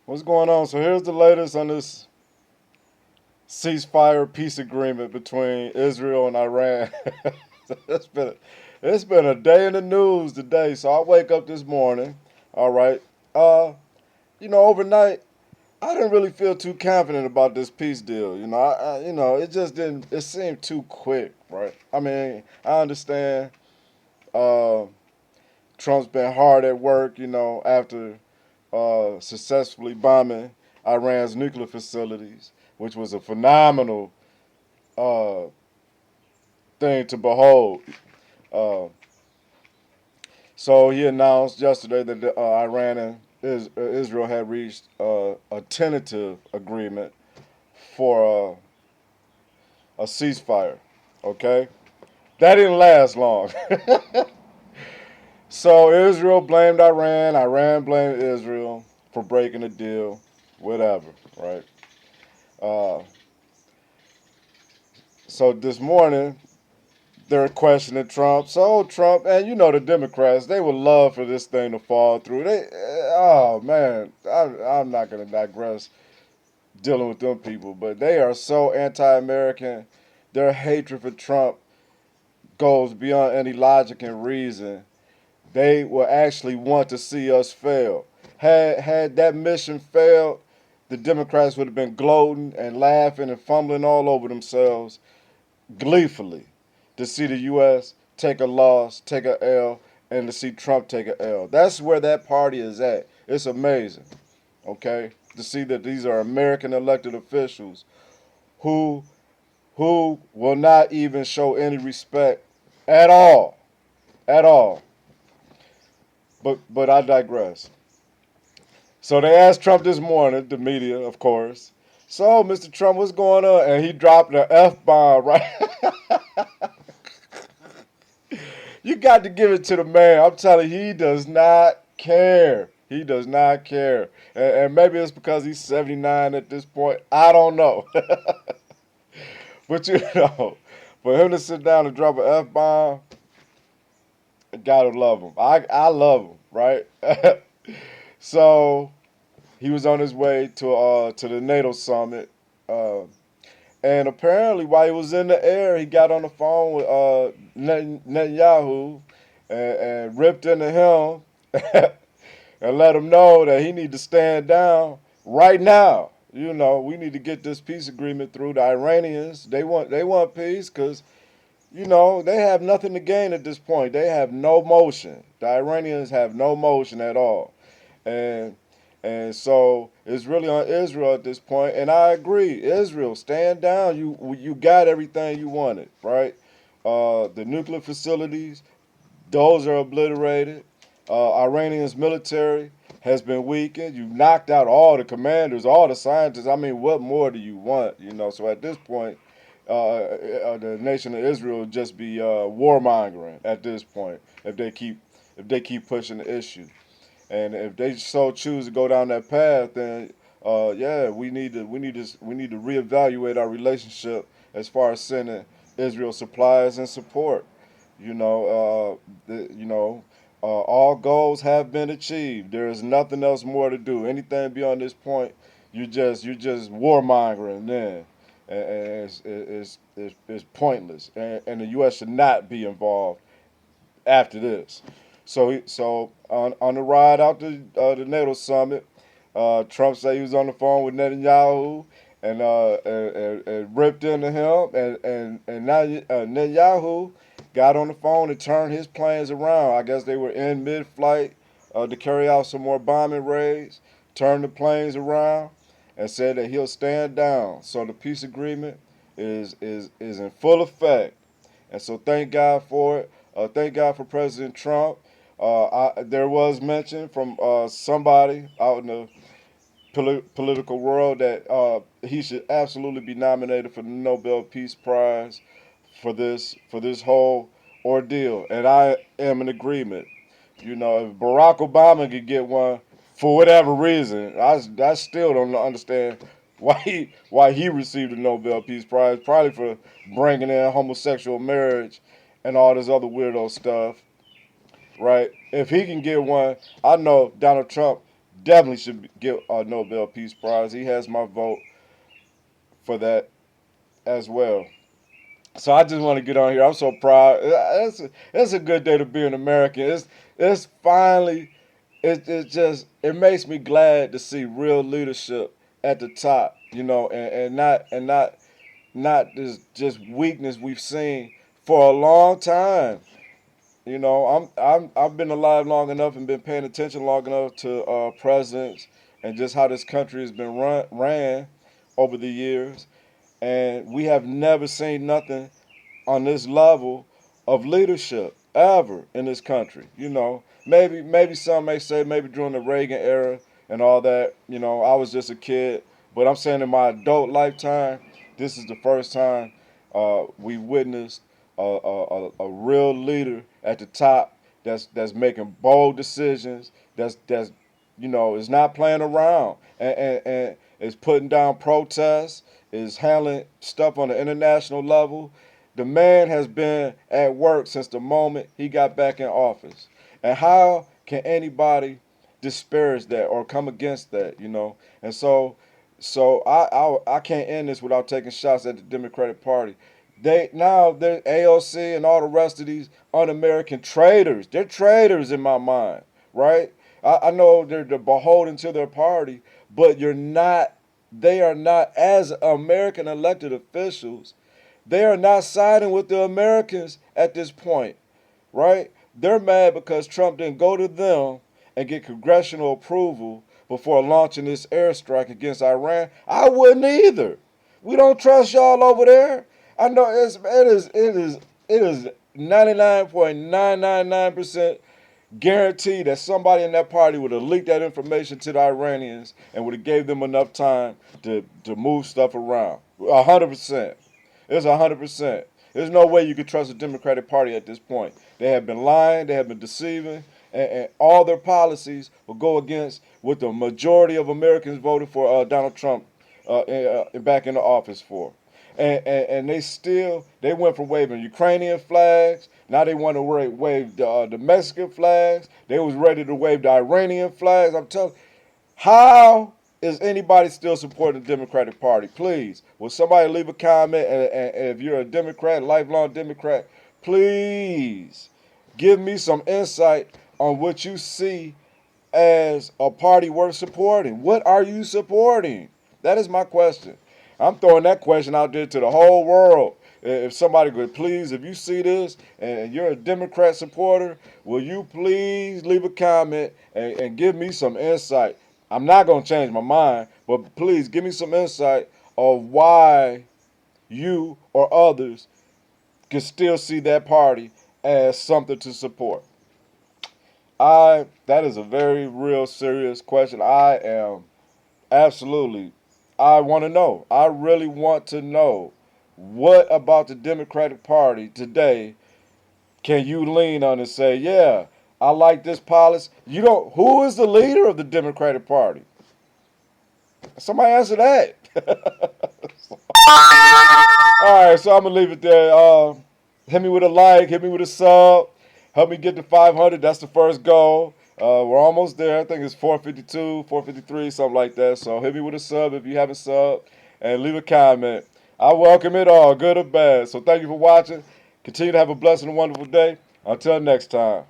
What's going on? So here's the latest on this ceasefire peace agreement between Israel and Iran. it's been it's been a day in the news today. So I wake up this morning. All right. Uh, overnight I didn't really feel too confident about this peace deal. It just didn't. It seemed too quick, right? I mean, I understand. Uh, Trump's been hard at work. After successfully bombing Iran's nuclear facilities, which was a phenomenal uh, thing to behold. Uh, so he announced yesterday that Iran and Israel had reached a tentative agreement for a ceasefire. Okay, that didn't last long. So Israel blamed Iran. Iran blamed Israel for breaking the deal. Whatever, right? Uh, so this morning they're questioning Trump. So Trump, and the Democrats, they would love for this thing to fall through. Oh man, I'm not gonna digress dealing with them people, but they are so anti-American. Their hatred for Trump goes beyond any logic and reason. They will actually want to see us fail. Had that mission failed, the Democrats would have been gloating and laughing and fumbling all over themselves gleefully to see the U.S. take a loss, take a L, and to see Trump take a L. That's where that party is at. It's amazing, okay, to see that these are American elected officials who who will not even show any respect at all, at all. But I digress. So they asked Trump this morning, the media, of course. So, Mr. Trump, what's going on? And he dropped the F bomb, right? You got to give it to the man. I'm telling you, he does not care. He does not care. And maybe it's because he's 79 at this point. I don't know. But for him to sit down and drop an F bomb, gotta love him. I love him, right? So he was on his way to the NATO summit. Uh, and apparently, while he was in the air, he got on the phone with Netanyahu and ripped into him and let him know that he need to stand down right now. We need to get this peace agreement through. The Iranians, they want peace because they have nothing to gain at this point. They have no motion. The Iranians have no motion at all, and so it's really on Israel at this point. And I agree, Israel, stand down. You got everything you wanted, right? The nuclear facilities, those are obliterated. Iranian's military has been weakened. You've knocked out all the commanders, all the scientists. I mean, what more do you want? So at this point, the nation of Israel will just be warmongering at this point if they keep pushing the issue. And if they so choose to go down that path, then yeah, we need to reevaluate our relationship as far as sending Israel supplies and support. All goals have been achieved. There is nothing else more to do. Anything beyond this point, you're just warmongering then, and it's pointless. And the U.S. should not be involved after this. So on the ride out to the NATO summit, Trump said he was on the phone with Netanyahu and ripped into him, and now Netanyahu got on the phone and turned his planes around. I guess they were in mid-flight to carry out some more bombing raids. Turned the planes around and said that he'll stand down. So the peace agreement is in full effect, and so thank God for it. Thank God for President Trump. There was mention from somebody out in the political world that he should absolutely be nominated for the Nobel Peace Prize for this whole ordeal, and I am in agreement. If Barack Obama could get one for whatever reason, I still don't understand why he received the Nobel Peace Prize. Probably for bringing in homosexual marriage and all this other weirdo stuff, right? If he can get one, I know Donald Trump definitely should get a Nobel Peace Prize. He has my vote for that as well. So I just want to get on here. I'm so proud. It's a good day to be an American. It's finally it makes me glad to see real leadership at the top, and not this just weakness we've seen for a long time. I've been alive long enough and been paying attention long enough to presidents and just how this country has been ran over the years, and we have never seen nothing on this level of leadership ever in this country. Maybe some may say maybe during the Reagan era and all that. I was just a kid, but I'm saying in my adult lifetime, this is the first time we witnessed a real leader at the top that's making bold decisions. That's is not playing around and is putting down protests, is handling stuff on the international level. The man has been at work since the moment he got back in office. And how can anybody disparage that or come against that? And so I can't end this without taking shots at the Democratic Party. They're AOC and all the rest of these un-American traitors. They're traitors in my mind, right? I know they're beholden to their party, but you're not. They are not, as American elected officials, they are not siding with the Americans at this point, right? They're mad because Trump didn't go to them and get congressional approval before launching this airstrike against Iran. I wouldn't either. We don't trust y'all over there. I know it is 99.999% guaranteed that somebody in that party would have leaked that information to the Iranians and would have gave them enough time to move stuff around. 100%. It's 100%. There's no way you could trust the Democratic Party at this point. They have been lying, they have been deceiving, and all their policies will go against what the majority of Americans voted for Donald Trump back in the office for. And they went from waving Ukrainian flags. Now they want to wave the Mexican flags. They was ready to wave the Iranian flags. I'm telling. How is anybody still supporting the Democratic Party? Please, will somebody leave a comment? And if you're a Democrat, lifelong Democrat, please give me some insight on what you see as a party worth supporting. What are you supporting? That is my question. I'm throwing that question out there to the whole world. If somebody could please, if you see this and you're a Democrat supporter, will you please leave a comment and give me some insight? I'm not going to change my mind, but please give me some insight of why you or others can still see that party as something to support. That is a very real serious question. I am absolutely. I want to know. I really want to know what about the Democratic Party today can you lean on and say, yeah, I like this policy. Who is the leader of the Democratic Party? Somebody answer that. All right, so I'm gonna leave it there. Hit me with a like, hit me with a sub, help me get to 500. That's the first goal. We're almost there. I think it's 452, 453, something like that. So hit me with a sub if you haven't subbed, and leave a comment. I welcome it all, good or bad. So thank you for watching. Continue to have a blessed and wonderful day. Until next time.